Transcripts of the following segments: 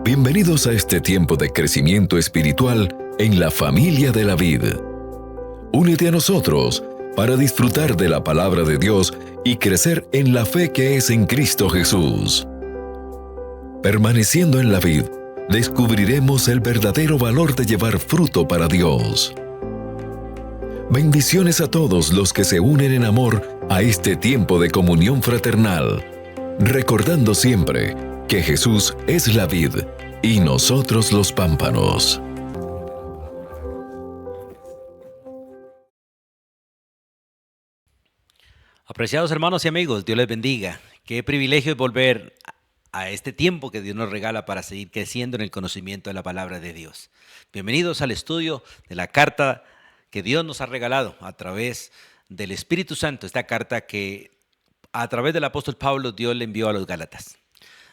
Bienvenidos a este tiempo de crecimiento espiritual en la familia de la vid. Únete a nosotros para disfrutar de la palabra de Dios y crecer en la fe que es en Cristo Jesús. Permaneciendo en la vid, descubriremos el verdadero valor de llevar fruto para Dios. Bendiciones a todos los que se unen en amor a este tiempo de comunión fraternal, recordando siempre que Jesús es la vid y nosotros los pámpanos. Apreciados hermanos y amigos, Dios les bendiga. Qué privilegio es volver a este tiempo que Dios nos regala para seguir creciendo en el conocimiento de la palabra de Dios. Bienvenidos al estudio de la carta que Dios nos ha regalado a través del Espíritu Santo, esta carta que a través del apóstol Pablo Dios le envió a los Gálatas.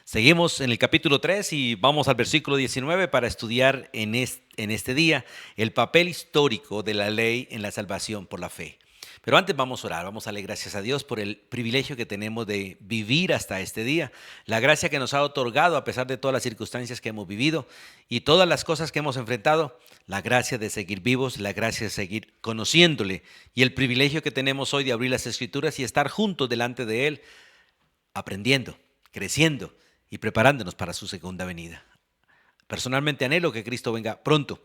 Seguimos en el capítulo 3 y vamos al versículo 19 para estudiar en este día el papel histórico de la ley en la salvación por la fe. Pero antes vamos a orar, vamos a darle gracias a Dios por el privilegio que tenemos de vivir hasta este día, la gracia que nos ha otorgado a pesar de todas las circunstancias que hemos vivido y todas las cosas que hemos enfrentado, la gracia de seguir vivos, la gracia de seguir conociéndole y el privilegio que tenemos hoy de abrir las Escrituras y estar juntos delante de Él, aprendiendo, creciendo y preparándonos para su segunda venida. Personalmente anhelo que Cristo venga pronto,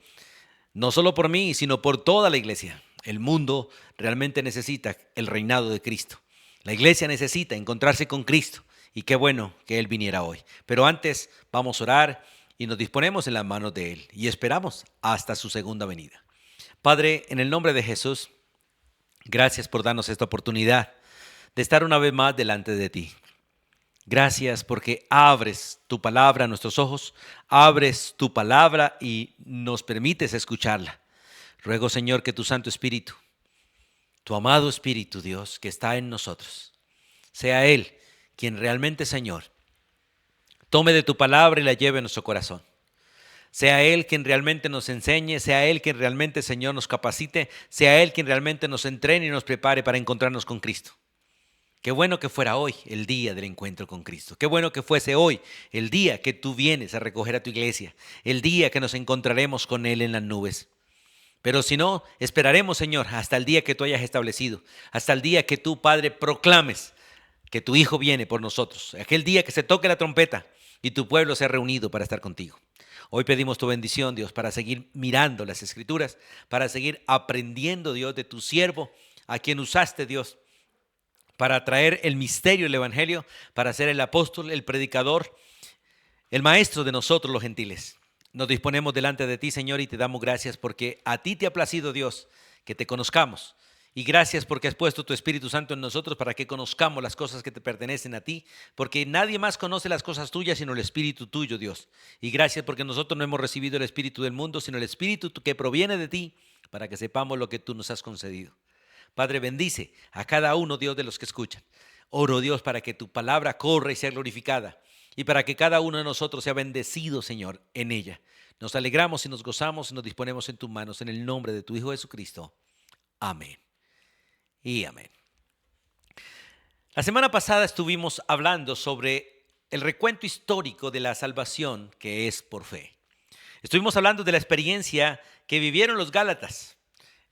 no solo por mí, sino por toda la iglesia. El mundo realmente necesita el reinado de Cristo. La iglesia necesita encontrarse con Cristo y qué bueno que Él viniera hoy. Pero antes vamos a orar y nos disponemos en las manos de Él y esperamos hasta su segunda venida. Padre, en el nombre de Jesús, gracias por darnos esta oportunidad de estar una vez más delante de ti. Gracias porque abres tu palabra a nuestros ojos, abres tu palabra y nos permites escucharla. Ruego, Señor, que tu Santo Espíritu, tu amado Espíritu, Dios, que está en nosotros, sea Él quien realmente, Señor, tome de tu palabra y la lleve a nuestro corazón. Sea Él quien realmente nos enseñe, sea Él quien realmente, Señor, nos capacite, sea Él quien realmente nos entrene y nos prepare para encontrarnos con Cristo. Qué bueno que fuera hoy el día del encuentro con Cristo. Qué bueno que fuese hoy el día que tú vienes a recoger a tu iglesia, el día que nos encontraremos con Él en las nubes. Pero si no, esperaremos, Señor, hasta el día que tú hayas establecido, hasta el día que tú, Padre, proclames que tu Hijo viene por nosotros, aquel día que se toque la trompeta y tu pueblo se ha reunido para estar contigo. Hoy pedimos tu bendición, Dios, para seguir mirando las Escrituras, para seguir aprendiendo, Dios, de tu siervo, a quien usaste, Dios, para traer el misterio del Evangelio, para ser el apóstol, el predicador, el maestro de nosotros los gentiles. Nos disponemos delante de ti, Señor, y te damos gracias porque a ti te ha placido, Dios, que te conozcamos. Y gracias porque has puesto tu Espíritu Santo en nosotros para que conozcamos las cosas que te pertenecen a ti, porque nadie más conoce las cosas tuyas sino el Espíritu tuyo, Dios. Y gracias porque nosotros no hemos recibido el Espíritu del mundo, sino el Espíritu que proviene de ti, para que sepamos lo que tú nos has concedido. Padre, bendice a cada uno, Dios, de los que escuchan. Oro, Dios, para que tu palabra corra y sea glorificada. Y para que cada uno de nosotros sea bendecido, Señor, en ella. Nos alegramos y nos gozamos y nos disponemos en tus manos, en el nombre de tu Hijo Jesucristo. Amén y amén. La semana pasada estuvimos hablando sobre el recuento histórico de la salvación que es por fe. Estuvimos hablando de la experiencia que vivieron los Gálatas,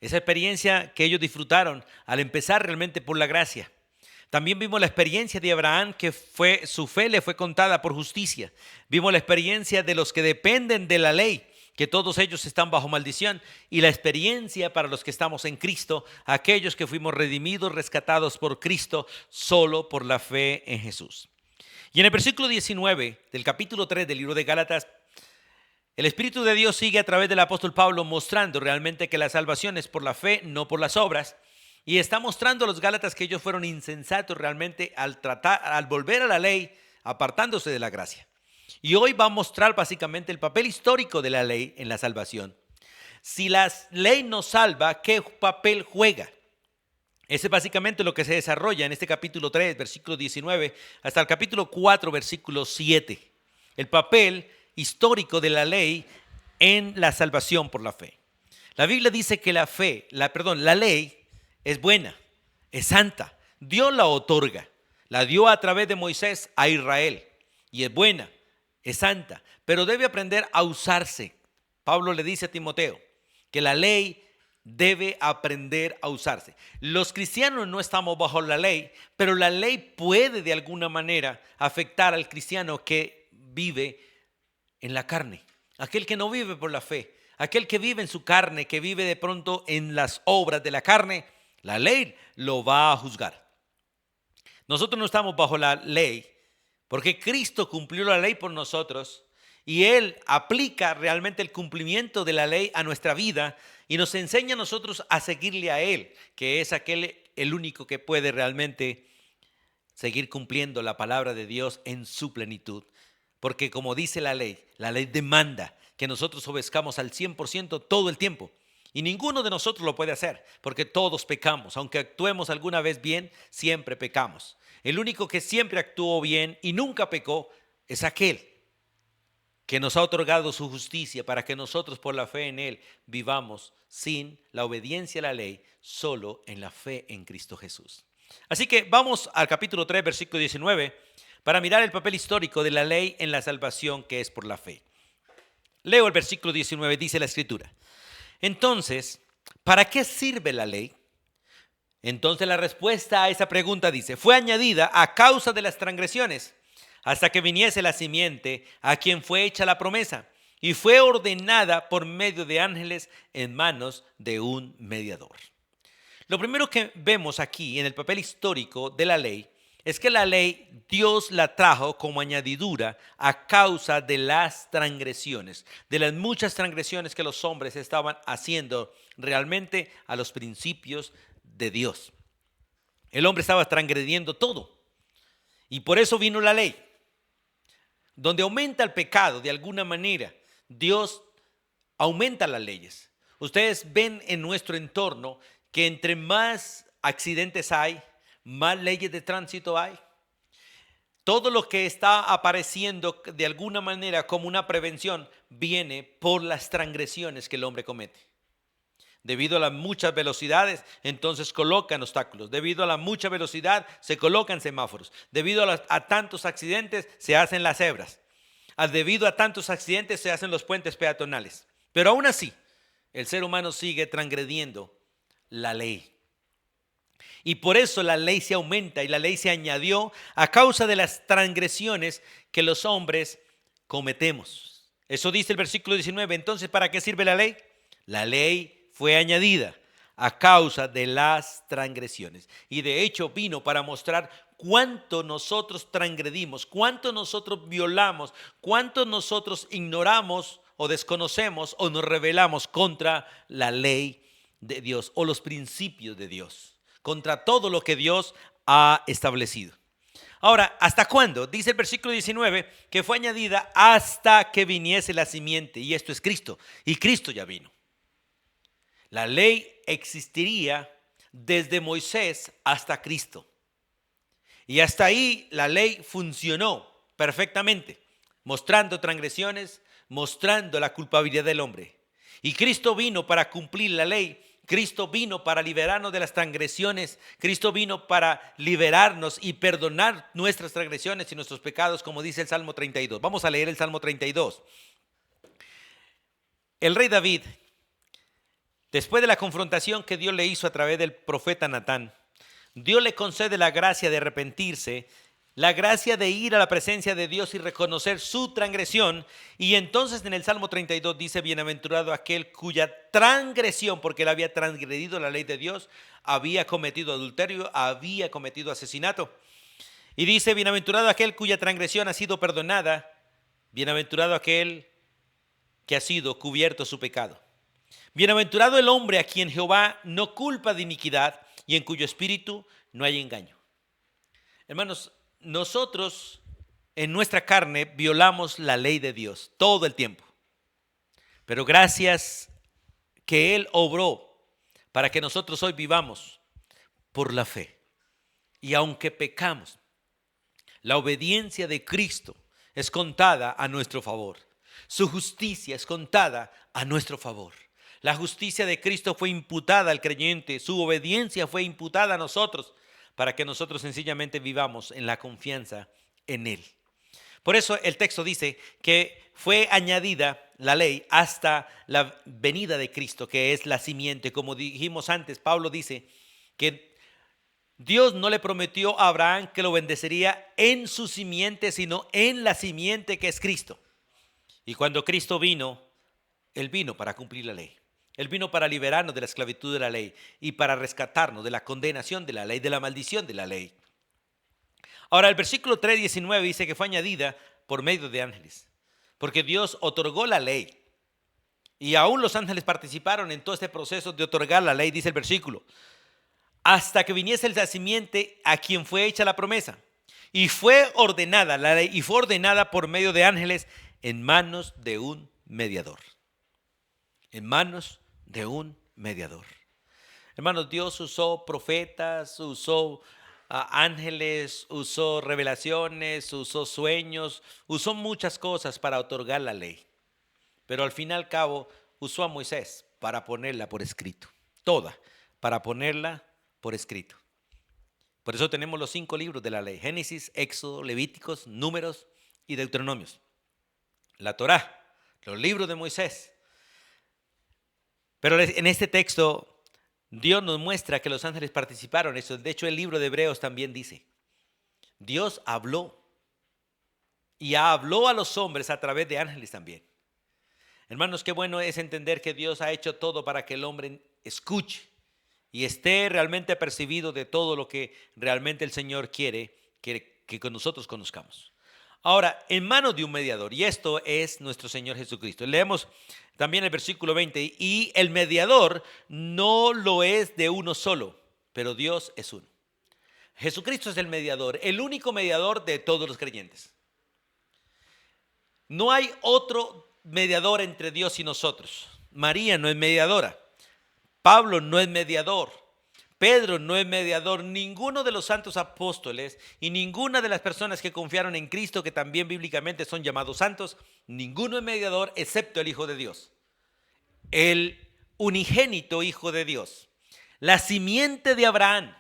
esa experiencia que ellos disfrutaron al empezar realmente por la gracia. También vimos la experiencia de Abraham, que su fe le fue contada por justicia. Vimos la experiencia de los que dependen de la ley, que todos ellos están bajo maldición. Y la experiencia para los que estamos en Cristo, aquellos que fuimos redimidos, rescatados por Cristo, solo por la fe en Jesús. Y en el versículo 19 del capítulo 3 del libro de Gálatas, el Espíritu de Dios sigue a través del apóstol Pablo mostrando realmente que la salvación es por la fe, no por las obras. Y está mostrando a los Gálatas que ellos fueron insensatos realmente al volver a la ley, apartándose de la gracia. Y hoy va a mostrar básicamente el papel histórico de la ley en la salvación. Si la ley nos salva, ¿qué papel juega? Ese es básicamente lo que se desarrolla en este capítulo 3, versículo 19, hasta el capítulo 4, versículo 7. El papel histórico de la ley en la salvación por la fe. La Biblia dice que la ley es buena, es santa. Dios la otorga. La dio a través de Moisés a Israel y es buena. es santa, pero debe aprender a usarse. Pablo le dice a Timoteo que la ley debe aprender a usarse. Los cristianos no estamos bajo la ley, pero la ley puede de alguna manera afectar al cristiano que vive en la carne, aquel que no vive por la fe, aquel que vive en su carne, que vive de pronto en las obras de la carne. La ley lo va a juzgar. Nosotros no estamos bajo la ley porque Cristo cumplió la ley por nosotros y Él aplica realmente el cumplimiento de la ley a nuestra vida y nos enseña a nosotros a seguirle a Él, que es el único que puede realmente seguir cumpliendo la palabra de Dios en su plenitud. Porque como dice la ley demanda que nosotros obedezcamos al 100% todo el tiempo. Y ninguno de nosotros lo puede hacer, porque todos pecamos. Aunque actuemos alguna vez bien, siempre pecamos. El único que siempre actuó bien y nunca pecó es aquel que nos ha otorgado su justicia para que nosotros por la fe en Él vivamos sin la obediencia a la ley, solo en la fe en Cristo Jesús. Así que vamos al capítulo 3, versículo 19, para mirar el papel histórico de la ley en la salvación que es por la fe. Leo el versículo 19, dice la Escritura. Entonces, ¿para qué sirve la ley? Entonces la respuesta a esa pregunta dice, fue añadida a causa de las transgresiones, hasta que viniese la simiente a quien fue hecha la promesa, y fue ordenada por medio de ángeles en manos de un mediador. Lo primero que vemos aquí en el papel histórico de la ley es que la ley Dios la trajo como añadidura a causa de las transgresiones, de las muchas transgresiones que los hombres estaban haciendo realmente a los principios de Dios. El hombre estaba transgrediendo todo y por eso vino la ley, donde aumenta el pecado de alguna manera. Dios aumenta las leyes. Ustedes ven en nuestro entorno que entre más accidentes hay, más leyes de tránsito hay. Todo lo que está apareciendo de alguna manera como una prevención viene por las transgresiones que el hombre comete. Debido a las muchas velocidades, entonces colocan obstáculos. Debido a la mucha velocidad, se colocan semáforos. Debido a tantos accidentes, se hacen las cebras. Debido a tantos accidentes, se hacen los puentes peatonales. Pero aún así, el ser humano sigue transgrediendo la ley. Y por eso la ley se aumenta y la ley se añadió a causa de las transgresiones que los hombres cometemos. Eso dice el versículo 19. Entonces, ¿para qué sirve la ley? La ley fue añadida a causa de las transgresiones. Y de hecho vino para mostrar cuánto nosotros transgredimos, cuánto nosotros violamos, cuánto nosotros ignoramos o desconocemos o nos rebelamos contra la ley de Dios o los principios de Dios, contra todo lo que Dios ha establecido. Ahora, ¿hasta cuándo? Dice el versículo 19 que fue añadida hasta que viniese la simiente, y esto es Cristo, y Cristo ya vino. La ley existiría desde Moisés hasta Cristo. Y hasta ahí la ley funcionó perfectamente, mostrando transgresiones, mostrando la culpabilidad del hombre. Y Cristo vino para cumplir la ley. Cristo vino para liberarnos de las transgresiones. Cristo vino para liberarnos y perdonar nuestras transgresiones y nuestros pecados, como dice el Salmo 32. Vamos a leer el Salmo 32. El rey David, después de la confrontación que Dios le hizo a través del profeta Natán, Dios le concede la gracia de arrepentirse, la gracia de ir a la presencia de Dios y reconocer su transgresión. Y entonces en el Salmo 32 dice, bienaventurado aquel cuya transgresión, porque él había transgredido la ley de Dios, había cometido adulterio, había cometido asesinato. Y dice, bienaventurado aquel cuya transgresión ha sido perdonada, bienaventurado aquel que ha sido cubierto su pecado. Bienaventurado el hombre a quien Jehová no culpa de iniquidad y en cuyo espíritu no hay engaño. Hermanos, nosotros en nuestra carne violamos la ley de Dios todo el tiempo. Pero gracias que Él obró para que nosotros hoy vivamos por la fe. Y aunque pecamos, la obediencia de Cristo es contada a nuestro favor. Su justicia es contada a nuestro favor. La justicia de Cristo fue imputada al creyente, su obediencia fue imputada a nosotros para que nosotros sencillamente vivamos en la confianza en Él. Por eso el texto dice que fue añadida la ley hasta la venida de Cristo, que es la simiente. Como dijimos antes, Pablo dice que Dios no le prometió a Abraham que lo bendecería en su simiente, sino en la simiente que es Cristo. Y cuando Cristo vino, Él vino para cumplir la ley. Él vino para liberarnos de la esclavitud de la ley y para rescatarnos de la condenación de la ley, de la maldición de la ley. Ahora, el versículo 3:19 dice que fue añadida por medio de ángeles, porque Dios otorgó la ley. Y aún los ángeles participaron en todo este proceso de otorgar la ley, dice el versículo, hasta que viniese la simiente a quien fue hecha la promesa. Y fue ordenada la ley, y fue ordenada por medio de ángeles en manos de un mediador. En manos de un mediador. Hermanos, Dios usó profetas, usó ángeles, usó revelaciones, usó sueños, usó muchas cosas para otorgar la ley. Pero al fin y al cabo usó a Moisés para ponerla por escrito. Toda, para ponerla por escrito. Por eso tenemos los 5 libros de la ley: Génesis, Éxodo, Levíticos, Números y Deuteronomios. La Torá, los libros de Moisés. Pero en este texto Dios nos muestra que los ángeles participaron en eso. De hecho, el libro de Hebreos también dice, Dios habló y habló a los hombres a través de ángeles también. Hermanos, qué bueno es entender que Dios ha hecho todo para que el hombre escuche y esté realmente apercibido de todo lo que realmente el Señor quiere que nosotros conozcamos. Ahora, en manos de un mediador, y esto es nuestro Señor Jesucristo. Leemos también el versículo 20, y el mediador no lo es de uno solo, pero Dios es uno. Jesucristo es el mediador, el único mediador de todos los creyentes. No hay otro mediador entre Dios y nosotros. María no es mediadora, Pablo no es mediador, Pedro no es mediador, ninguno de los santos apóstoles y ninguna de las personas que confiaron en Cristo, que también bíblicamente son llamados santos, ninguno es mediador excepto el Hijo de Dios, el unigénito Hijo de Dios, la simiente de Abraham,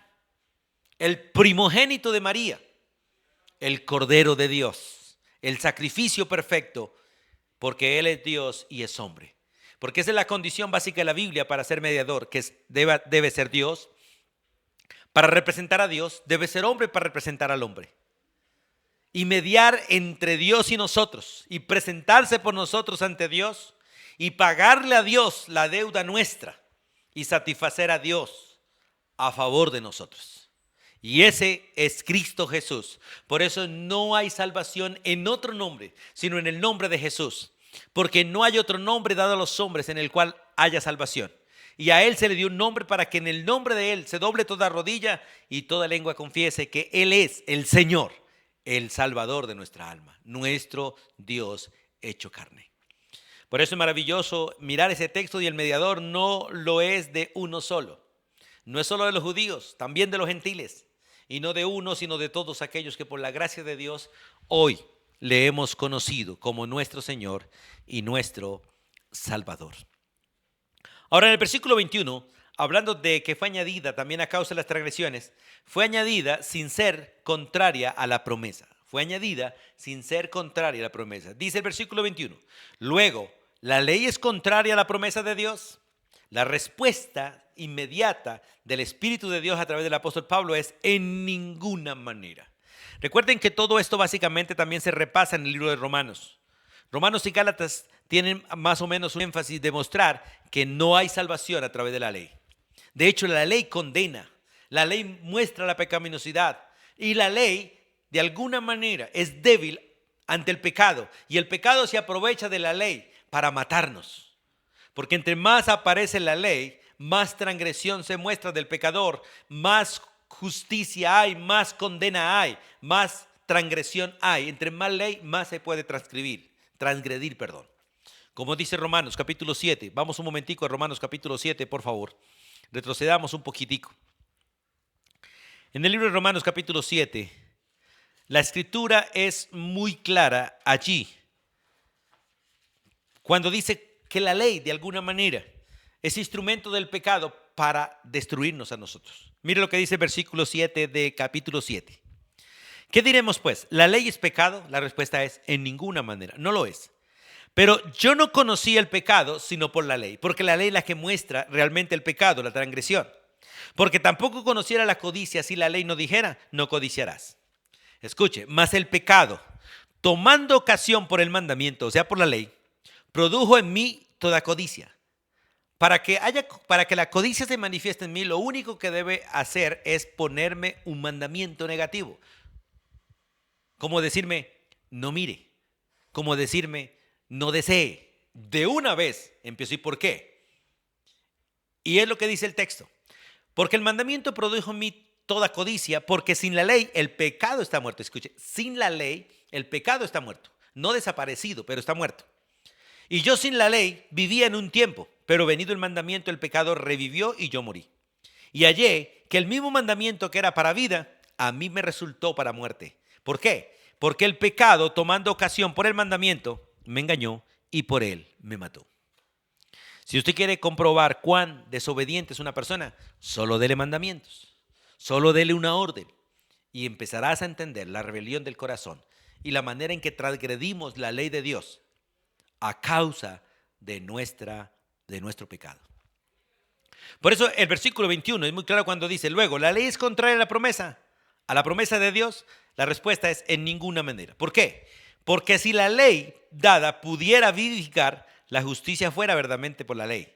el primogénito de María, el Cordero de Dios, el sacrificio perfecto, porque Él es Dios y es hombre. Porque esa es la condición básica de la Biblia para ser mediador, que debe ser Dios. Para representar a Dios, debe ser hombre para representar al hombre. Y mediar entre Dios y nosotros, y presentarse por nosotros ante Dios, y pagarle a Dios la deuda nuestra, y satisfacer a Dios a favor de nosotros. Y ese es Cristo Jesús. Por eso no hay salvación en otro nombre, sino en el nombre de Jesús. Porque no hay otro nombre dado a los hombres en el cual haya salvación. Y a Él se le dio un nombre para que en el nombre de Él se doble toda rodilla y toda lengua confiese que Él es el Señor, el Salvador de nuestra alma, nuestro Dios hecho carne. Por eso es maravilloso mirar ese texto, y el mediador no lo es de uno solo. No es solo de los judíos, también de los gentiles. Y no de uno, sino de todos aquellos que por la gracia de Dios hoy le hemos conocido como nuestro Señor y nuestro Salvador. Ahora, en el versículo 21, hablando de que fue añadida también a causa de las transgresiones, fue añadida sin ser contraria a la promesa. Fue añadida sin ser contraria a la promesa. Dice el versículo 21, luego, ¿la ley es contraria a la promesa de Dios? La respuesta inmediata del Espíritu de Dios a través del apóstol Pablo es en ninguna manera. Recuerden que todo esto básicamente también se repasa en el libro de Romanos. Romanos y Gálatas tienen más o menos un énfasis de mostrar que no hay salvación a través de la ley. De hecho, la ley condena, la ley muestra la pecaminosidad y la ley de alguna manera es débil ante el pecado, y el pecado se aprovecha de la ley para matarnos. Porque entre más aparece la ley, más transgresión se muestra del pecador, más justicia hay, más condena hay, más transgresión hay. Entre más ley, más se puede transgredir. Como dice Romanos capítulo 7. Vamos un momentico a Romanos capítulo 7, por favor. Retrocedamos un poquitico. En el libro de Romanos capítulo 7, la escritura es muy clara allí, cuando dice que la ley de alguna manera es instrumento del pecado para destruirnos a nosotros. Mire lo que dice el versículo 7 de capítulo 7. ¿Qué diremos pues? ¿La ley es pecado? La respuesta es en ninguna manera, no lo es. Pero yo no conocía el pecado sino por la ley, porque la ley es la que muestra realmente el pecado, la transgresión. Porque tampoco conociera la codicia si la ley no dijera, no codiciarás. Escuche, mas el pecado, tomando ocasión por el mandamiento, o sea, por la ley, produjo en mí toda codicia. Para que la codicia se manifieste en mí, lo único que debe hacer es ponerme un mandamiento negativo. Como decirme, no mire. Como decirme, no desee. De una vez empiezo. ¿Y por qué? Y es lo que dice el texto. Porque el mandamiento produjo en mí toda codicia, porque sin la ley el pecado está muerto. Escuche, sin la ley el pecado está muerto. No desaparecido, pero está muerto. Y yo sin la ley vivía en un tiempo, pero venido el mandamiento el pecado revivió y yo morí. Y hallé que el mismo mandamiento que era para vida, a mí me resultó para muerte. ¿Por qué? Porque el pecado, tomando ocasión por el mandamiento, me engañó y por él me mató. Si usted quiere comprobar cuán desobediente es una persona, solo dele mandamientos, solo dele una orden y empezarás a entender la rebelión del corazón y la manera en que transgredimos la ley de Dios a causa de nuestro pecado. Por eso el versículo 21 es muy claro cuando dice, luego, ¿la ley es contraria a la promesa de Dios? La respuesta es en ninguna manera. ¿Por qué? Porque si la ley dada pudiera vivificar, la justicia fuera verdaderamente por la ley.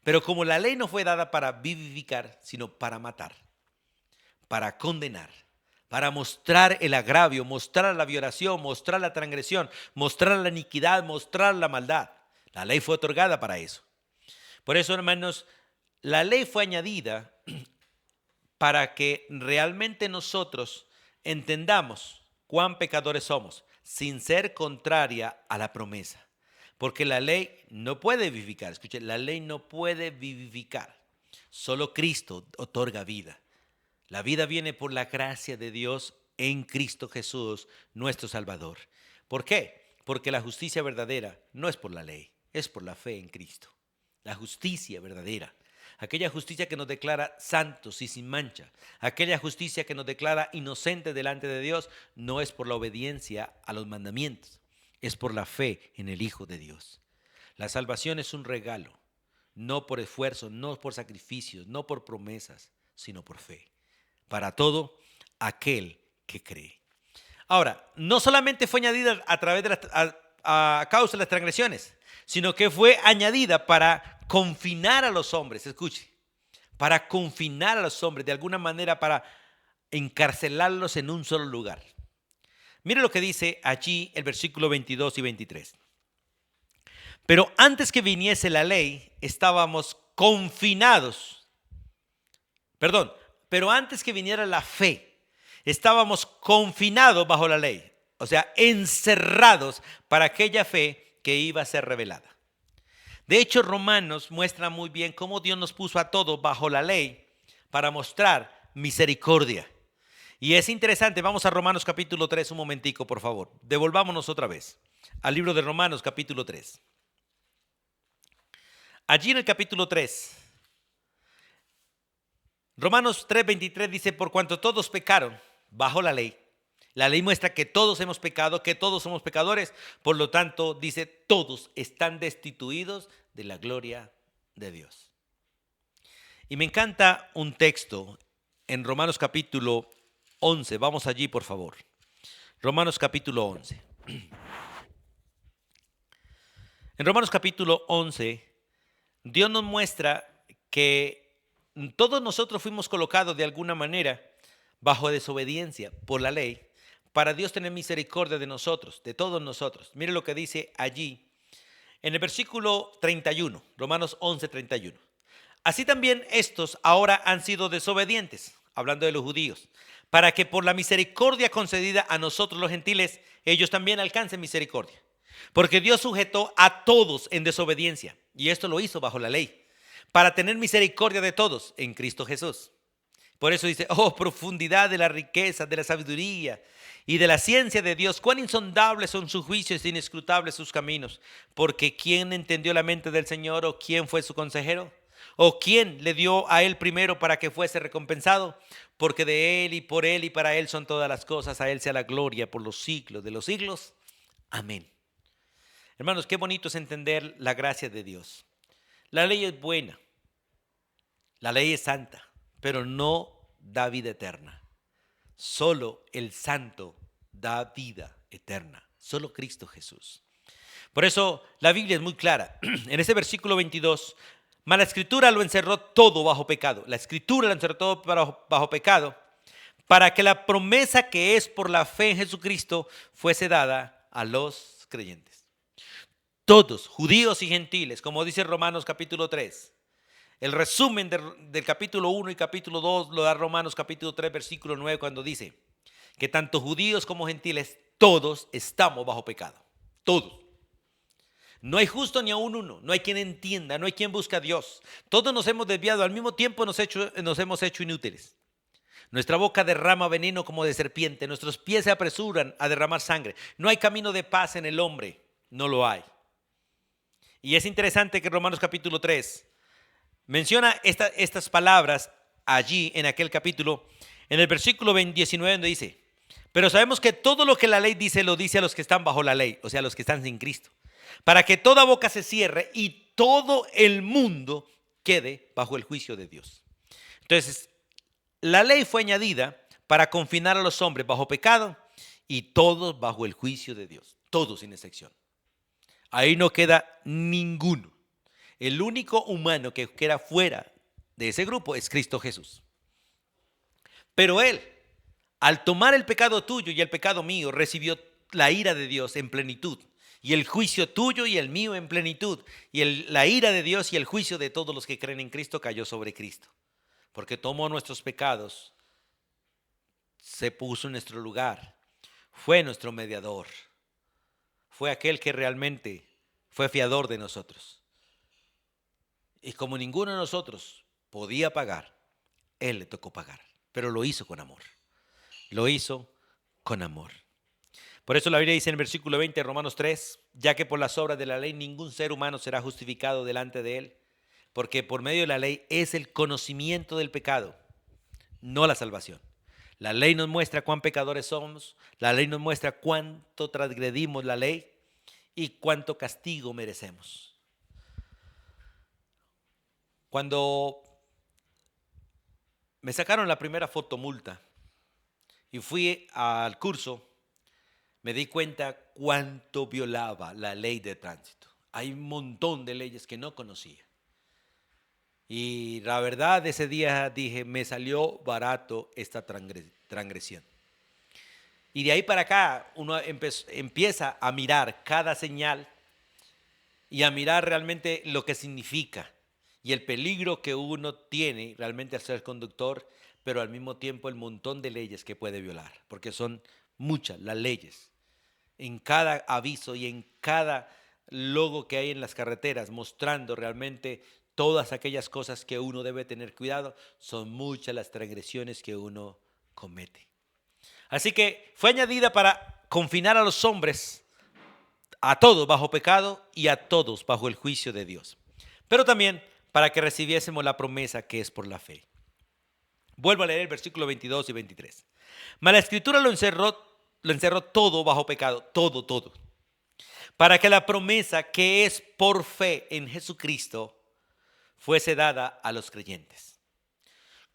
Pero como la ley no fue dada para vivificar, sino para matar, para condenar, para mostrar el agravio, mostrar la violación, mostrar la transgresión, mostrar la iniquidad, mostrar la maldad. La ley fue otorgada para eso. Por eso, hermanos, la ley fue añadida para que realmente nosotros entendamos cuán pecadores somos, sin ser contraria a la promesa. Porque la ley no puede vivificar. Escuche, la ley no puede vivificar. Solo Cristo otorga vida. La vida viene por la gracia de Dios en Cristo Jesús, nuestro Salvador. ¿Por qué? Porque la justicia verdadera no es por la ley, es por la fe en Cristo. La justicia verdadera. Aquella justicia que nos declara santos y sin mancha. Aquella justicia que nos declara inocentes delante de Dios no es por la obediencia a los mandamientos. Es por la fe en el Hijo de Dios. La salvación es un regalo, no por esfuerzo, no por sacrificios, no por promesas, sino por fe. Para todo aquel que cree. Ahora, no solamente fue añadida a causa de las transgresiones, sino que fue añadida para confinar a los hombres. Escuche, para confinar a los hombres, de alguna manera para encarcelarlos en un solo lugar. Mire lo que dice allí el versículo 22 y 23. Pero antes que viniese la ley, estábamos confinados. Pero antes que viniera la fe, estábamos confinados bajo la ley. O sea, encerrados para aquella fe que iba a ser revelada. De hecho, Romanos muestra muy bien cómo Dios nos puso a todos bajo la ley para mostrar misericordia. Y es interesante, vamos a Romanos capítulo 3 un momentico, por favor. Devolvámonos otra vez al libro de Romanos capítulo 3. Allí en el capítulo 3, Romanos 3:23 dice, por cuanto todos pecaron bajo la ley muestra que todos hemos pecado, que todos somos pecadores, por lo tanto dice, todos están destituidos de la gloria de Dios. Y me encanta un texto en Romanos capítulo 11, vamos allí por favor. Romanos capítulo 11. En Romanos capítulo 11, Dios nos muestra que todos nosotros fuimos colocados de alguna manera bajo desobediencia por la ley, para Dios tener misericordia de nosotros, de todos nosotros. Mire lo que dice allí en el versículo 31, Romanos 11, 31. Así también estos ahora han sido desobedientes, hablando de los judíos, para que por la misericordia concedida a nosotros los gentiles, ellos también alcancen misericordia. Porque Dios sujetó a todos en desobediencia, y esto lo hizo bajo la ley, para tener misericordia de todos en Cristo Jesús. Por eso dice, oh, profundidad de la riqueza, de la sabiduría y de la ciencia de Dios, cuán insondables son sus juicios e inescrutables sus caminos. Porque ¿quién entendió la mente del Señor o quién fue su consejero? ¿O quién le dio a él primero para que fuese recompensado? Porque de él y por él y para él son todas las cosas. A él sea la gloria por los siglos de los siglos. Amén. Hermanos, qué bonito es entender la gracia de Dios. La ley es buena, la ley es santa, pero no da vida eterna. Solo el santo da vida eterna, solo Cristo Jesús. Por eso la Biblia es muy clara. En ese versículo 22, mas la Escritura lo encerró todo bajo pecado. La Escritura lo encerró todo bajo pecado, para que la promesa que es por la fe en Jesucristo fuese dada a los creyentes. Todos, judíos y gentiles, como dice Romanos capítulo 3. El resumen del capítulo 1 y capítulo 2 lo da Romanos capítulo 3, versículo 9, cuando dice que tanto judíos como gentiles, todos estamos bajo pecado. Todos. No hay justo ni aún uno, no hay quien entienda, no hay quien busque a Dios. Todos nos hemos desviado, al mismo tiempo nos hemos hecho inútiles. Nuestra boca derrama veneno como de serpiente, nuestros pies se apresuran a derramar sangre. No hay camino de paz en el hombre, no lo hay. Y es interesante que Romanos capítulo 3 menciona estas palabras allí en aquel capítulo, en el versículo 19, donde dice: pero sabemos que todo lo que la ley dice, lo dice a los que están bajo la ley, o sea, a los que están sin Cristo, para que toda boca se cierre y todo el mundo quede bajo el juicio de Dios. Entonces, la ley fue añadida para confinar a los hombres bajo pecado y todos bajo el juicio de Dios, todos sin excepción. Ahí no queda ninguno. El único humano que queda fuera de ese grupo es Cristo Jesús. Pero Él, al tomar el pecado tuyo y el pecado mío, recibió la ira de Dios en plenitud. Y el juicio tuyo y el mío en plenitud. Y la ira de Dios y el juicio de todos los que creen en Cristo cayó sobre Cristo. Porque tomó nuestros pecados, se puso en nuestro lugar, fue nuestro mediador. Fue aquel que realmente fue fiador de nosotros. Y como ninguno de nosotros podía pagar, Él le tocó pagar. Pero lo hizo con amor. Lo hizo con amor. Por eso la Biblia dice en el versículo 20 de Romanos 3, ya que por las obras de la ley ningún ser humano será justificado delante de Él, porque por medio de la ley es el conocimiento del pecado, no la salvación. La ley nos muestra cuán pecadores somos, la ley nos muestra cuánto transgredimos la ley y cuánto castigo merecemos. Cuando me sacaron la primera fotomulta y fui al curso, me di cuenta cuánto violaba la ley de tránsito. Hay un montón de leyes que no conocía. Y la verdad, ese día dije, me salió barato esta transgresión. Y de ahí para acá uno empieza a mirar cada señal y a mirar realmente lo que significa y el peligro que uno tiene realmente al ser conductor, pero al mismo tiempo el montón de leyes que puede violar, porque son muchas las leyes. En cada aviso y en cada logo que hay en las carreteras mostrando realmente todas aquellas cosas que uno debe tener cuidado, son muchas las transgresiones que uno comete. Así que fue añadida para confinar a los hombres, a todos bajo pecado y a todos bajo el juicio de Dios. Pero también para que recibiésemos la promesa que es por la fe. Vuelvo a leer el versículo 22 y 23. Mas la Escritura lo encerró todo bajo pecado, todo. Para que la promesa que es por fe en Jesucristo fuese dada a los creyentes.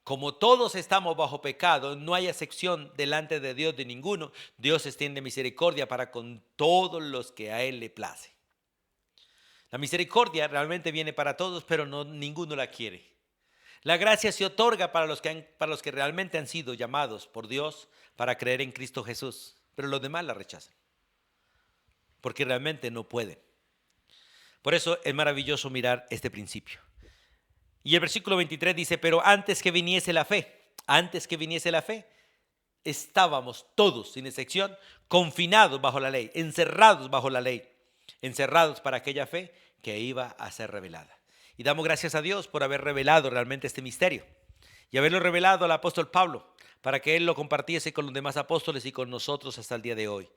Como todos estamos bajo pecado, no hay excepción delante de Dios de ninguno. Dios extiende misericordia para con todos los que a Él le place. La misericordia realmente viene para todos, pero ninguno la quiere. La gracia se otorga para los que realmente han sido llamados por Dios para creer en Cristo Jesús, pero los demás la rechazan, porque realmente no pueden. Por eso es maravilloso mirar este principio. Y el versículo 23 dice, pero antes que viniese la fe, estábamos todos, sin excepción, confinados bajo la ley, encerrados bajo la ley, encerrados para aquella fe que iba a ser revelada. Y damos gracias a Dios por haber revelado realmente este misterio y haberlo revelado al apóstol Pablo para que él lo compartiese con los demás apóstoles y con nosotros hasta el día de hoy.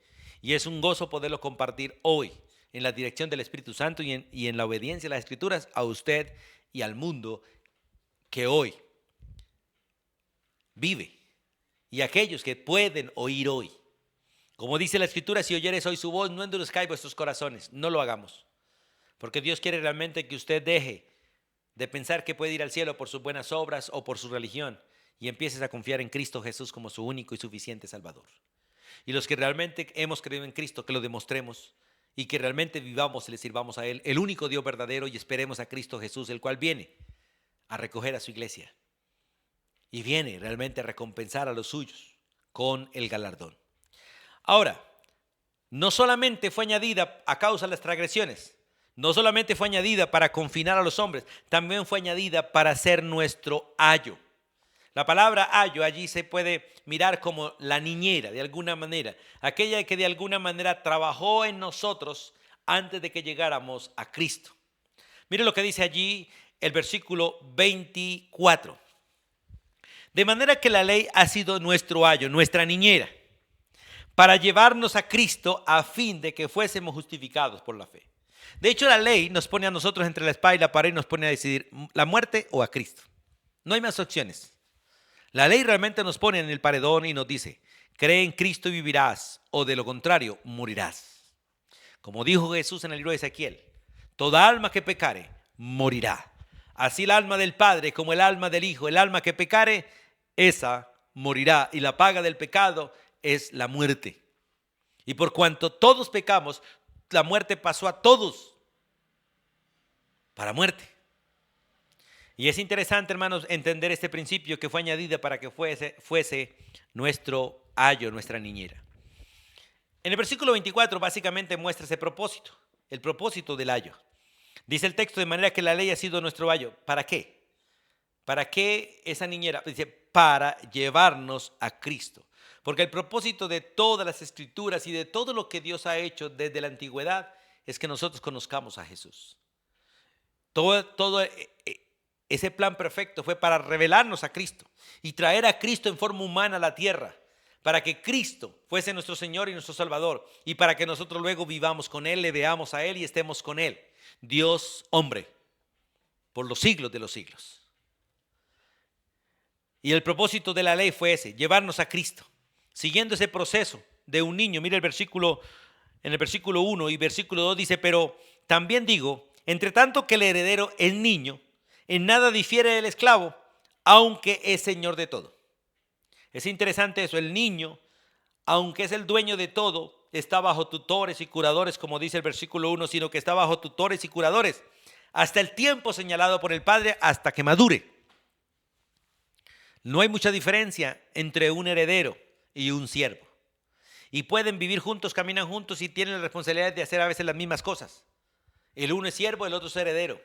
Y es un gozo poderlo compartir hoy en la dirección del Espíritu Santo y en la obediencia a las Escrituras a usted y al mundo que hoy vive y aquellos que pueden oír hoy. Como dice la Escritura, si oyeres hoy su voz, no endurezcáis vuestros corazones. No lo hagamos. Porque Dios quiere realmente que usted deje de pensar que puede ir al cielo por sus buenas obras o por su religión y empieces a confiar en Cristo Jesús como su único y suficiente Salvador. Y los que realmente hemos creído en Cristo, que lo demostremos y que realmente vivamos y le sirvamos a Él, el único Dios verdadero, y esperemos a Cristo Jesús, el cual viene a recoger a su iglesia y viene realmente a recompensar a los suyos con el galardón. Ahora, no solamente fue añadida a causa de las transgresiones, no solamente fue añadida para confinar a los hombres, también fue añadida para ser nuestro ayo. La palabra ayo allí se puede mirar como la niñera, de alguna manera, aquella que de alguna manera trabajó en nosotros antes de que llegáramos a Cristo. Mire lo que dice allí el versículo 24. De manera que la ley ha sido nuestro ayo, nuestra niñera, para llevarnos a Cristo a fin de que fuésemos justificados por la fe. De hecho, la ley nos pone a nosotros entre la espada y la pared y nos pone a decidir la muerte o a Cristo. No hay más opciones. La ley realmente nos pone en el paredón y nos dice, cree en Cristo y vivirás, o de lo contrario, morirás. Como dijo Jesús en el libro de Ezequiel, toda alma que pecare, morirá. Así el alma del Padre como el alma del Hijo, el alma que pecare, esa morirá. Y la paga del pecado es la muerte. Y por cuanto todos pecamos, la muerte pasó a todos para muerte. Y es interesante, hermanos, entender este principio que fue añadido para que fuese nuestro ayo, nuestra niñera. En el versículo 24 básicamente muestra ese propósito, el propósito del ayo. Dice el texto, de manera que la ley ha sido nuestro ayo. ¿Para qué? ¿Para qué esa niñera? Dice, para llevarnos a Cristo. Porque el propósito de todas las escrituras y de todo lo que Dios ha hecho desde la antigüedad es que nosotros conozcamos a Jesús. Todo ese plan perfecto fue para revelarnos a Cristo y traer a Cristo en forma humana a la tierra, para que Cristo fuese nuestro Señor y nuestro Salvador y para que nosotros luego vivamos con Él, le veamos a Él y estemos con Él. Dios hombre, por los siglos de los siglos. Y el propósito de la ley fue ese, llevarnos a Cristo. Siguiendo ese proceso de un niño, mire en el versículo 1 y versículo 2 dice, pero también digo, entre tanto que el heredero es niño, en nada difiere del esclavo, aunque es señor de todo. Es interesante eso, el niño, aunque es el dueño de todo, está bajo tutores y curadores, como dice el versículo 1, sino que está bajo tutores y curadores, hasta el tiempo señalado por el padre, hasta que madure. No hay mucha diferencia entre un heredero y un siervo. Y pueden vivir juntos, caminan juntos y tienen la responsabilidad de hacer a veces las mismas cosas. El uno es siervo, el otro es heredero.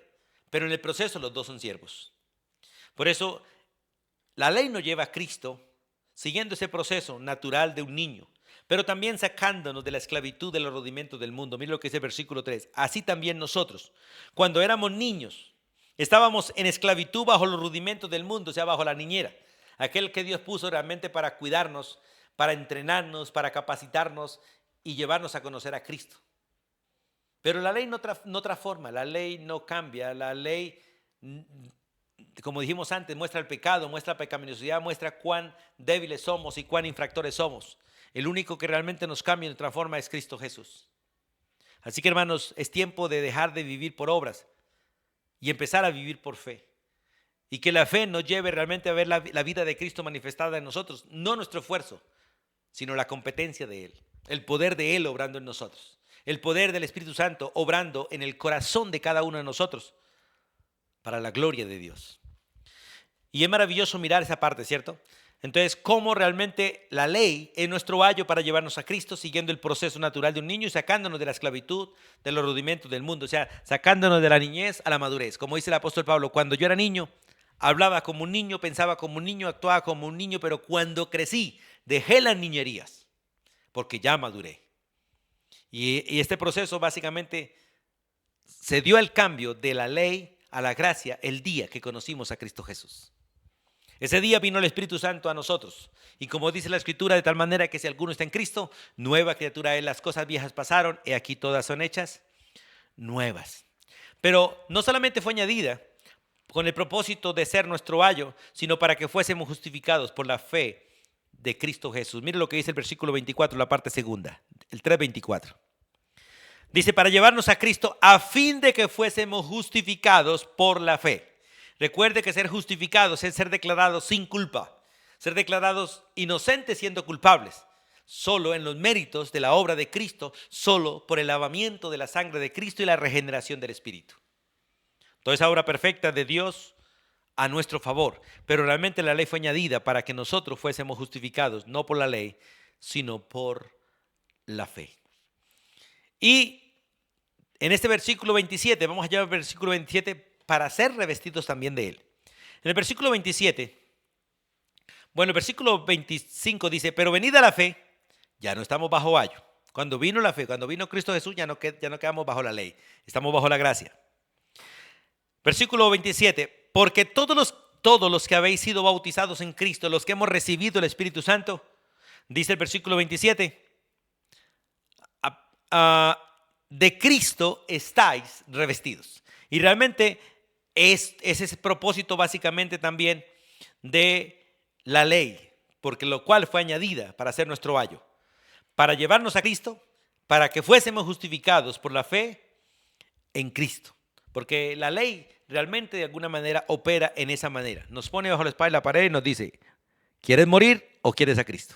Pero en el proceso los dos son siervos. Por eso la ley nos lleva a Cristo siguiendo ese proceso natural de un niño, pero también sacándonos de la esclavitud de los rudimentos del mundo. Mira lo que dice el versículo 3. Así también nosotros, cuando éramos niños, estábamos en esclavitud bajo los rudimentos del mundo, o sea, bajo la niñera. Aquel que Dios puso realmente para cuidarnos, para entrenarnos, para capacitarnos y llevarnos a conocer a Cristo. Pero la ley no transforma, la ley no cambia, la ley, como dijimos antes, muestra el pecado, muestra la pecaminosidad, muestra cuán débiles somos y cuán infractores somos. El único que realmente nos cambia y nos transforma es Cristo Jesús. Así que, hermanos, es tiempo de dejar de vivir por obras y empezar a vivir por fe. Y que la fe nos lleve realmente a ver la vida de Cristo manifestada en nosotros, no nuestro esfuerzo, sino la competencia de Él, el poder de Él obrando en nosotros. El poder del Espíritu Santo obrando en el corazón de cada uno de nosotros para la gloria de Dios. Y es maravilloso mirar esa parte, ¿cierto? Entonces, cómo realmente la ley es nuestro ayo para llevarnos a Cristo, siguiendo el proceso natural de un niño y sacándonos de la esclavitud, de los rudimentos del mundo, o sea, sacándonos de la niñez a la madurez. Como dice el apóstol Pablo, cuando yo era niño, hablaba como un niño, pensaba como un niño, actuaba como un niño, pero cuando crecí, dejé las niñerías, porque ya maduré. Y este proceso básicamente se dio el cambio de la ley a la gracia el día que conocimos a Cristo Jesús. Ese día vino el Espíritu Santo a nosotros. Y como dice la Escritura, de tal manera que si alguno está en Cristo, nueva criatura es, las cosas viejas pasaron, y aquí todas son hechas nuevas. Pero no solamente fue añadida con el propósito de ser nuestro ayo, sino para que fuésemos justificados por la fe de Cristo Jesús. Mire lo que dice el versículo 24, la parte segunda, el 3:24. Dice, para llevarnos a Cristo a fin de que fuésemos justificados por la fe. Recuerde que ser justificados es ser declarados sin culpa, ser declarados inocentes siendo culpables, solo en los méritos de la obra de Cristo, solo por el lavamiento de la sangre de Cristo y la regeneración del Espíritu. Toda esa obra perfecta de Dios a nuestro favor, pero realmente la ley fue añadida para que nosotros fuésemos justificados, no por la ley, sino por la fe. Y en este versículo 27, vamos allá al versículo 27, para ser revestidos también de él. En el versículo 27, el versículo 25 dice, pero venida la fe, ya no estamos bajo ayo. Cuando vino la fe, cuando vino Cristo Jesús, ya no quedamos bajo la ley, estamos bajo la gracia. Versículo 27, porque todos los que habéis sido bautizados en Cristo, los que hemos recibido el Espíritu Santo, dice el versículo 27, de Cristo estáis revestidos. Y realmente es ese propósito básicamente también de la ley, porque lo cual fue añadida para ser nuestro ayo, para llevarnos a Cristo, para que fuésemos justificados por la fe en Cristo. Porque la ley realmente de alguna manera opera en esa manera. Nos pone bajo la espada y la pared y nos dice, ¿quieres morir o quieres a Cristo?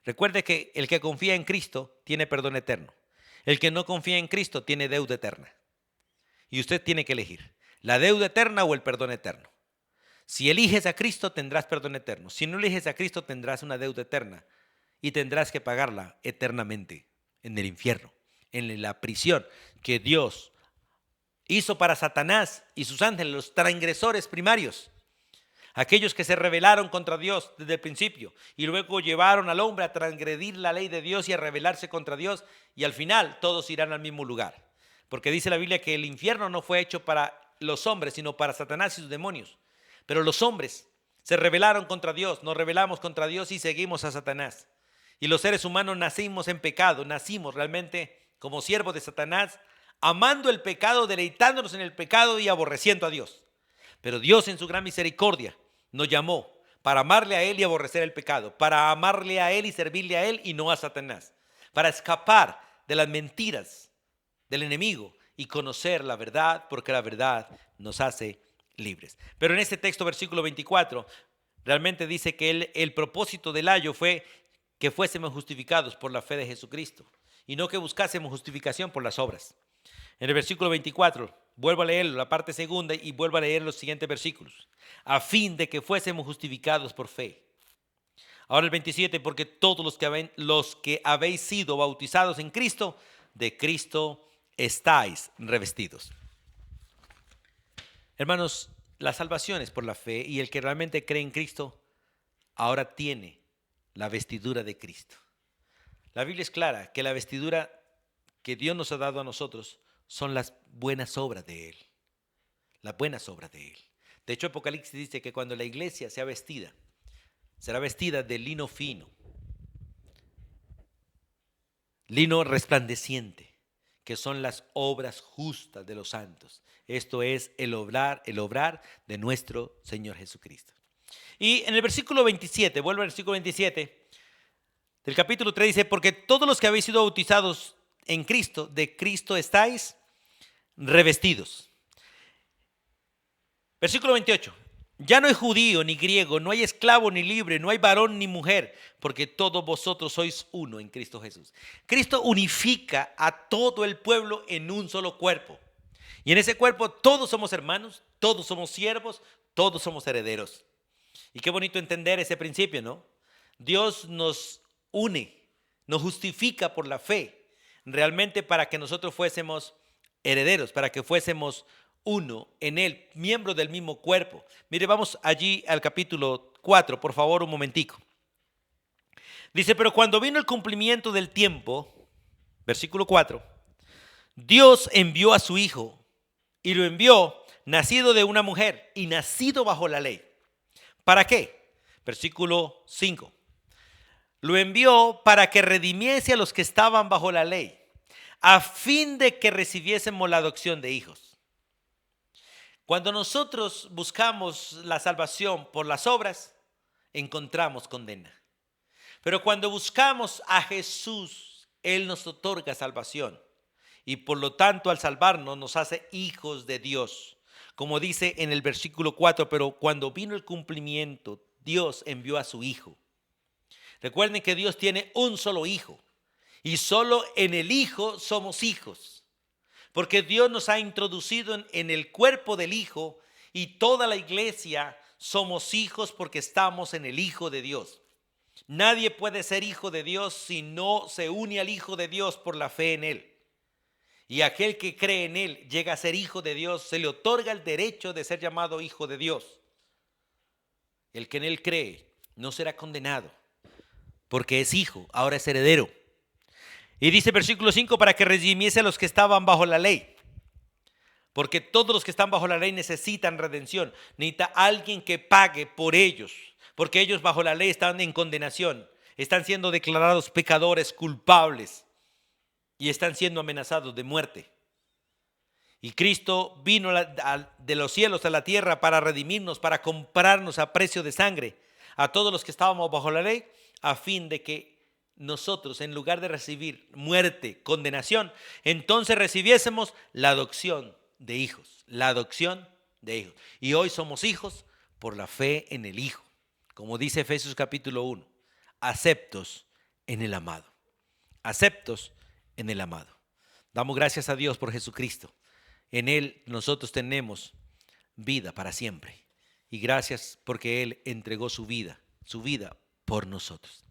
Recuerde que el que confía en Cristo tiene perdón eterno. El que no confía en Cristo tiene deuda eterna. Y usted tiene que elegir la deuda eterna o el perdón eterno. Si eliges a Cristo tendrás perdón eterno. Si no eliges a Cristo tendrás una deuda eterna y tendrás que pagarla eternamente en el infierno, en la prisión que Dios hizo para Satanás y sus ángeles, los transgresores primarios. Aquellos que se rebelaron contra Dios desde el principio y luego llevaron al hombre a transgredir la ley de Dios y a rebelarse contra Dios, y al final todos irán al mismo lugar. Porque dice la Biblia que el infierno no fue hecho para los hombres, sino para Satanás y sus demonios. Pero los hombres se rebelaron contra Dios, nos rebelamos contra Dios y seguimos a Satanás. Y los seres humanos nacimos en pecado, nacimos realmente como siervos de Satanás, amando el pecado, deleitándonos en el pecado y aborreciendo a Dios. Pero Dios en su gran misericordia nos llamó para amarle a Él y aborrecer el pecado, para amarle a Él y servirle a Él y no a Satanás, para escapar de las mentiras del enemigo y conocer la verdad, porque la verdad nos hace libres. Pero en este texto, versículo 24, realmente dice que el propósito del ayo fue que fuésemos justificados por la fe de Jesucristo y no que buscásemos justificación por las obras. En el versículo 24, vuelvo a leerlo, la parte segunda, y vuelvo a leer los siguientes versículos. A fin de que fuésemos justificados por fe. Ahora el 27, porque todos los que habéis sido bautizados en Cristo, de Cristo estáis revestidos. Hermanos, la salvación es por la fe, y el que realmente cree en Cristo ahora tiene la vestidura de Cristo. La Biblia es clara que la vestidura que Dios nos ha dado a nosotros son las buenas obras de Él. Las buenas obras de Él. De hecho, Apocalipsis dice que cuando la iglesia sea vestida, será vestida de lino fino, lino resplandeciente, que son las obras justas de los santos. Esto es el obrar de nuestro Señor Jesucristo. Y en el versículo 27, vuelvo al versículo 27 del capítulo 3, dice, porque todos los que habéis sido bautizados en Cristo, de Cristo estáis revestidos. Versículo 28. Ya no hay judío ni griego, no hay esclavo ni libre, no hay varón ni mujer, porque todos vosotros sois uno en Cristo Jesús. Cristo unifica a todo el pueblo en un solo cuerpo. Y en ese cuerpo todos somos hermanos, todos somos siervos, todos somos herederos. Y qué bonito entender ese principio, ¿no? Dios nos une, nos justifica por la fe, realmente para que nosotros fuésemos herederos, para que fuésemos uno en Él, miembro del mismo cuerpo. Mire, vamos allí al capítulo 4, por favor, un momentico. Dice, pero cuando vino el cumplimiento del tiempo, versículo 4, Dios envió a su Hijo y lo envió nacido de una mujer y nacido bajo la ley. ¿Para qué? Versículo 5. Lo envió para que redimiese a los que estaban bajo la ley, a fin de que recibiésemos la adopción de hijos. Cuando nosotros buscamos la salvación por las obras, encontramos condena. Pero cuando buscamos a Jesús, Él nos otorga salvación. Y por lo tanto, al salvarnos, nos hace hijos de Dios. Como dice en el versículo 4, pero cuando vino el cumplimiento, Dios envió a su Hijo. Recuerden que Dios tiene un solo Hijo. Y solo en el Hijo somos hijos. Porque Dios nos ha introducido en el cuerpo del Hijo y toda la iglesia somos hijos porque estamos en el Hijo de Dios. Nadie puede ser hijo de Dios si no se une al Hijo de Dios por la fe en Él. Y aquel que cree en Él llega a ser hijo de Dios, se le otorga el derecho de ser llamado hijo de Dios. El que en Él cree no será condenado porque es hijo, ahora es heredero. Y dice versículo 5, para que redimiese a los que estaban bajo la ley. Porque todos los que están bajo la ley necesitan redención. Necesita alguien que pague por ellos. Porque ellos bajo la ley están en condenación. Están siendo declarados pecadores, culpables. Y están siendo amenazados de muerte. Y Cristo vino de los cielos a la tierra para redimirnos, para comprarnos a precio de sangre. A todos los que estábamos bajo la ley, a fin de que nosotros, en lugar de recibir muerte, condenación, entonces recibiésemos la adopción de hijos. La adopción de hijos. Y hoy somos hijos por la fe en el Hijo. Como dice Efesios capítulo 1, aceptos en el amado. Aceptos en el amado. Damos gracias a Dios por Jesucristo. En Él nosotros tenemos vida para siempre. Y gracias porque Él entregó su vida por nosotros.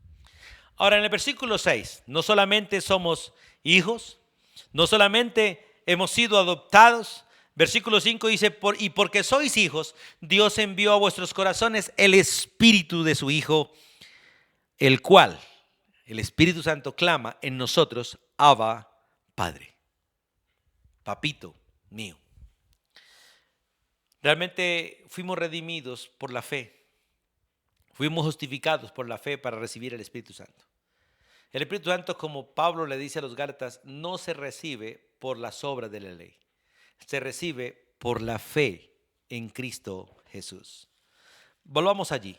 Ahora, en el versículo 6, no solamente somos hijos, no solamente hemos sido adoptados. Versículo 5 dice, y porque sois hijos, Dios envió a vuestros corazones el Espíritu de su Hijo, el cual, el Espíritu Santo, clama en nosotros, Abba, Padre, papito mío. Realmente fuimos redimidos por la fe. Fuimos justificados por la fe para recibir el Espíritu Santo. El Espíritu Santo, como Pablo le dice a los Gálatas, no se recibe por las obras de la ley. Se recibe por la fe en Cristo Jesús. Volvamos allí.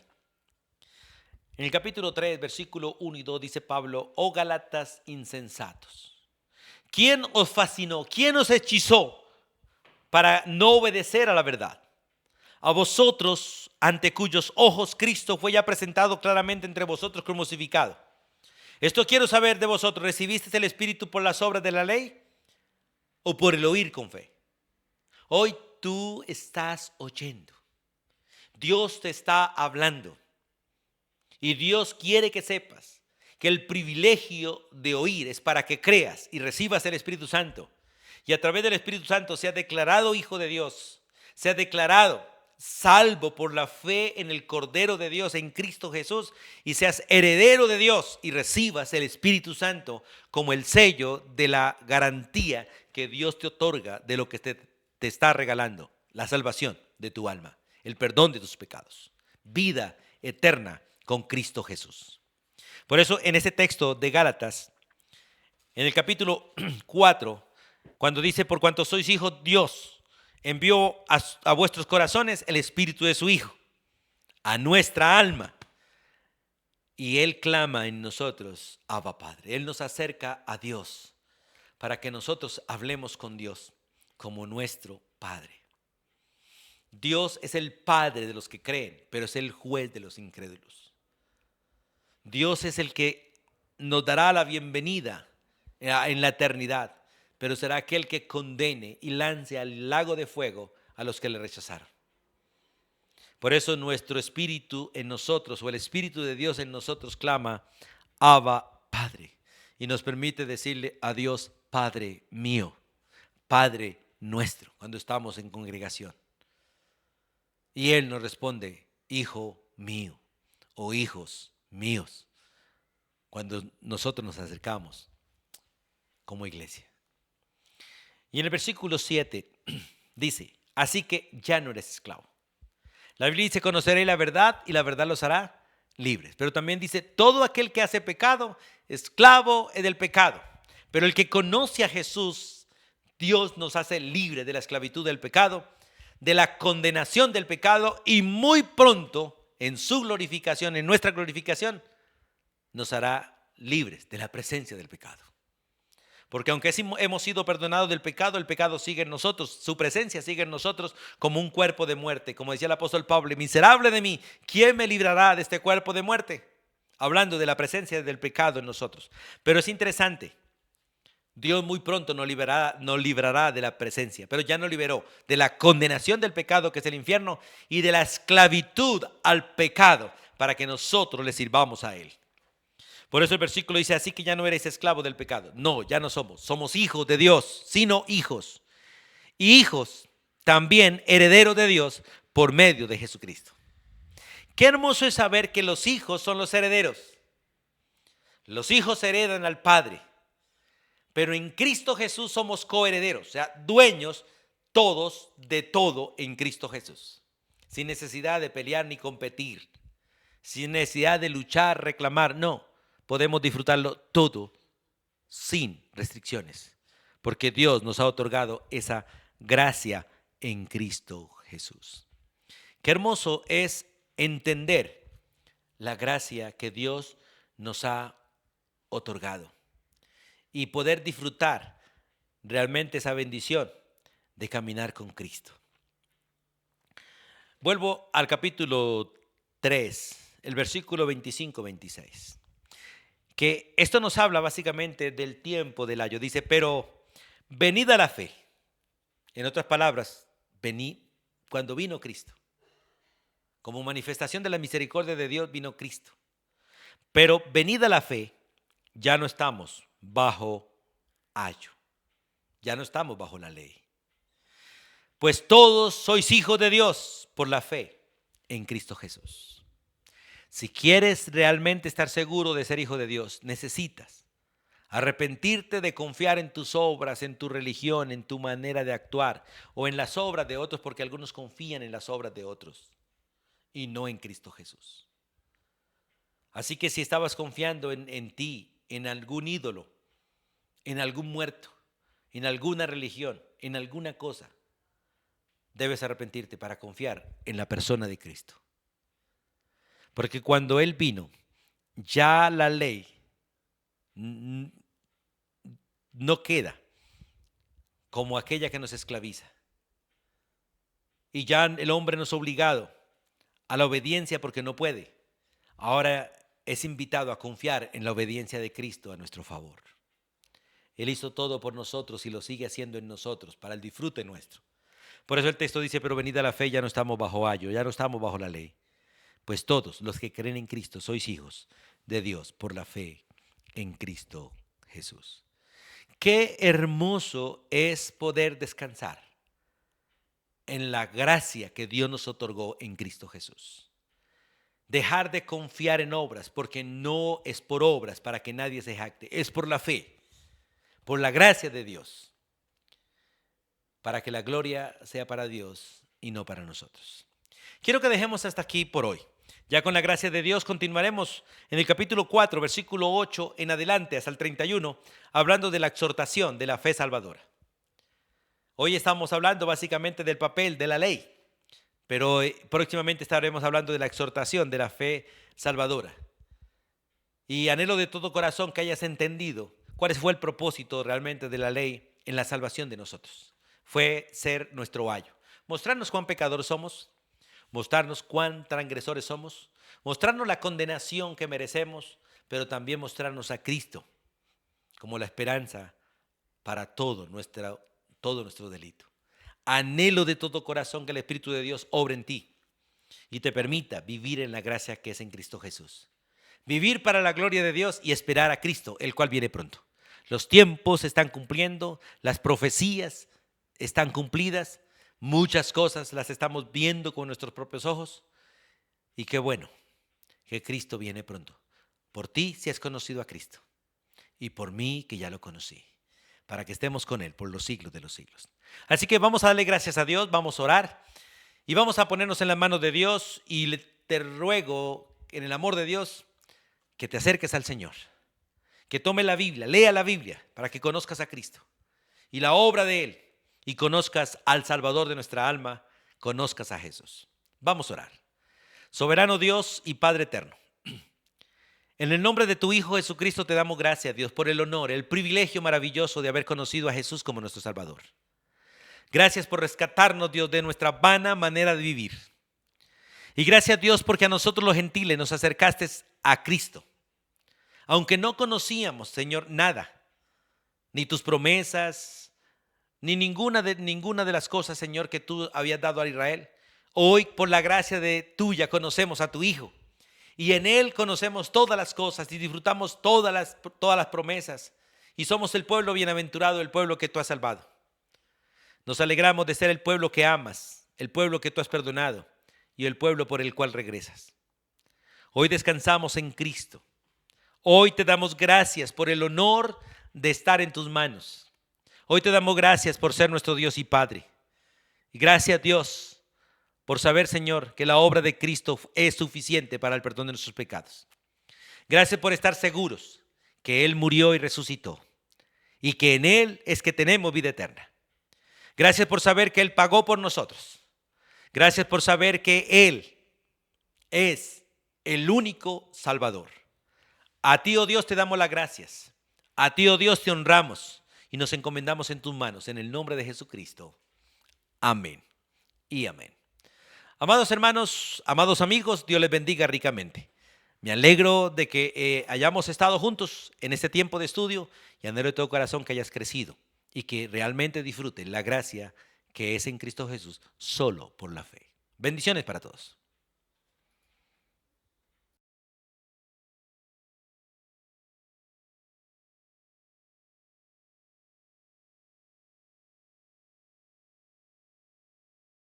En el capítulo 3, versículo 1 y 2 dice Pablo, oh Gálatas insensatos, ¿quién os fascinó? ¿Quién os hechizó para no obedecer a la verdad? A vosotros, ante cuyos ojos Cristo fue ya presentado claramente entre vosotros crucificado. Esto quiero saber de vosotros, ¿recibiste el Espíritu por las obras de la ley o por el oír con fe? Hoy tú estás oyendo. Dios te está hablando. Y Dios quiere que sepas que el privilegio de oír es para que creas y recibas el Espíritu Santo. Y a través del Espíritu Santo sea declarado hijo de Dios, sea declarado salvo por la fe en el Cordero de Dios, en Cristo Jesús, y seas heredero de Dios y recibas el Espíritu Santo como el sello de la garantía que Dios te otorga de lo que te está regalando, la salvación de tu alma, el perdón de tus pecados, vida eterna con Cristo Jesús. Por eso en ese texto de Gálatas, en el capítulo 4, cuando dice, por cuanto sois hijos, Dios envió a vuestros corazones el Espíritu de su Hijo, a nuestra alma. Y Él clama en nosotros, Abba Padre. Él nos acerca a Dios para que nosotros hablemos con Dios como nuestro Padre. Dios es el Padre de los que creen, pero es el juez de los incrédulos. Dios es el que nos dará la bienvenida en la eternidad, pero será aquel que condene y lance al lago de fuego a los que le rechazaron. Por eso nuestro espíritu en nosotros, o el Espíritu de Dios en nosotros, clama, Abba, Padre. Y nos permite decirle a Dios, Padre mío, Padre nuestro, cuando estamos en congregación. Y Él nos responde, Hijo mío, o hijos míos, cuando nosotros nos acercamos como iglesia. Y en el versículo 7 dice, así que ya no eres esclavo. La Biblia dice, conoceréis la verdad y la verdad los hará libres. Pero también dice, todo aquel que hace pecado, esclavo es del pecado. Pero el que conoce a Jesús, Dios nos hace libre de la esclavitud del pecado, de la condenación del pecado y muy pronto, en su glorificación, en nuestra glorificación, nos hará libres de la presencia del pecado. Porque aunque hemos sido perdonados del pecado, el pecado sigue en nosotros, su presencia sigue en nosotros como un cuerpo de muerte. Como decía el apóstol Pablo, miserable de mí, ¿quién me librará de este cuerpo de muerte? Hablando de la presencia del pecado en nosotros. Pero es interesante, Dios muy pronto nos librará de la presencia, pero ya nos liberó de la condenación del pecado, que es el infierno, y de la esclavitud al pecado, para que nosotros le sirvamos a Él. Por eso el versículo dice, así que ya no eres esclavo del pecado. No, ya no somos hijos de Dios, sino hijos. Y hijos también herederos de Dios por medio de Jesucristo. Qué hermoso es saber que los hijos son los herederos. Los hijos heredan al Padre, pero en Cristo Jesús somos coherederos, o sea, dueños todos de todo en Cristo Jesús. Sin necesidad de pelear ni competir, sin necesidad de luchar, reclamar, no. Podemos disfrutarlo todo sin restricciones, porque Dios nos ha otorgado esa gracia en Cristo Jesús. Qué hermoso es entender la gracia que Dios nos ha otorgado y poder disfrutar realmente esa bendición de caminar con Cristo. Vuelvo al capítulo 3, el versículo 25-26. Que esto nos habla básicamente del tiempo del ayo. Dice, pero venid a la fe. En otras palabras, venid cuando vino Cristo. Como manifestación de la misericordia de Dios vino Cristo. Pero venid a la fe, ya no estamos bajo ayo. Ya no estamos bajo la ley. Pues todos sois hijos de Dios por la fe en Cristo Jesús. Si quieres realmente estar seguro de ser hijo de Dios, necesitas arrepentirte de confiar en tus obras, en tu religión, en tu manera de actuar o en las obras de otros, porque algunos confían en las obras de otros y no en Cristo Jesús. Así que si estabas confiando en ti, en algún ídolo, en algún muerto, en alguna religión, en alguna cosa, debes arrepentirte para confiar en la persona de Cristo. Porque cuando Él vino, ya la ley no queda como aquella que nos esclaviza. Y ya el hombre no es obligado a la obediencia porque no puede. Ahora es invitado a confiar en la obediencia de Cristo a nuestro favor. Él hizo todo por nosotros y lo sigue haciendo en nosotros para el disfrute nuestro. Por eso el texto dice, pero venid a la fe, ya no estamos bajo ayo, ya no estamos bajo la ley. Pues todos los que creen en Cristo sois hijos de Dios por la fe en Cristo Jesús. Qué hermoso es poder descansar en la gracia que Dios nos otorgó en Cristo Jesús. Dejar de confiar en obras, porque no es por obras para que nadie se jacte, es por la fe, por la gracia de Dios, para que la gloria sea para Dios y no para nosotros. Quiero que dejemos hasta aquí por hoy. Ya con la gracia de Dios continuaremos en el capítulo 4, versículo 8 en adelante hasta el 31, hablando de la exhortación de la fe salvadora. Hoy estamos hablando básicamente del papel de la ley, pero próximamente estaremos hablando de la exhortación de la fe salvadora. Y anhelo de todo corazón que hayas entendido cuál fue el propósito realmente de la ley en la salvación de nosotros. Fue ser nuestro ayo, mostrarnos cuán pecadores somos, mostrarnos cuán transgresores somos, mostrarnos la condenación que merecemos, pero también mostrarnos a Cristo como la esperanza para todo nuestro delito. Anhelo de todo corazón que el Espíritu de Dios obre en ti y te permita vivir en la gracia que es en Cristo Jesús. Vivir para la gloria de Dios y esperar a Cristo, el cual viene pronto. Los tiempos se están cumpliendo, las profecías están cumplidas, muchas cosas las estamos viendo con nuestros propios ojos. Y qué bueno que Cristo viene pronto. Por ti si has conocido a Cristo y por mí que ya lo conocí, para que estemos con Él por los siglos de los siglos. Así que vamos a darle gracias a Dios, vamos a orar y vamos a ponernos en las manos de Dios y te ruego en el amor de Dios que te acerques al Señor, que tome la Biblia, lea la Biblia para que conozcas a Cristo y la obra de Él y conozcas al Salvador de nuestra alma, conozcas a Jesús. Vamos a orar. Soberano Dios y Padre eterno, en el nombre de tu Hijo Jesucristo te damos gracias, Dios, por el honor, el privilegio maravilloso de haber conocido a Jesús como nuestro Salvador. Gracias por rescatarnos, Dios, de nuestra vana manera de vivir. Y gracias, Dios, porque a nosotros los gentiles nos acercaste a Cristo. Aunque no conocíamos, Señor, nada, ni tus promesas, ni ninguna de las cosas, Señor, que tú habías dado a Israel. Hoy, por la gracia tuya, conocemos a tu Hijo. Y en Él conocemos todas las cosas y disfrutamos todas las promesas. Y somos el pueblo bienaventurado, el pueblo que tú has salvado. Nos alegramos de ser el pueblo que amas, el pueblo que tú has perdonado y el pueblo por el cual regresas. Hoy descansamos en Cristo. Hoy te damos gracias por el honor de estar en tus manos. Hoy te damos gracias por ser nuestro Dios y Padre. Y gracias, Dios, por saber, Señor, que la obra de Cristo es suficiente para el perdón de nuestros pecados. Gracias por estar seguros que Él murió y resucitó y que en Él es que tenemos vida eterna. Gracias por saber que Él pagó por nosotros. Gracias por saber que Él es el único Salvador. A ti, oh Dios, te damos las gracias. A ti, oh Dios, te honramos y nos encomendamos en tus manos, en el nombre de Jesucristo. Amén y amén. Amados hermanos, amados amigos, Dios les bendiga ricamente. Me alegro de que hayamos estado juntos en este tiempo de estudio y anhelo de todo corazón que hayas crecido y que realmente disfruten la gracia que es en Cristo Jesús solo por la fe. Bendiciones para todos.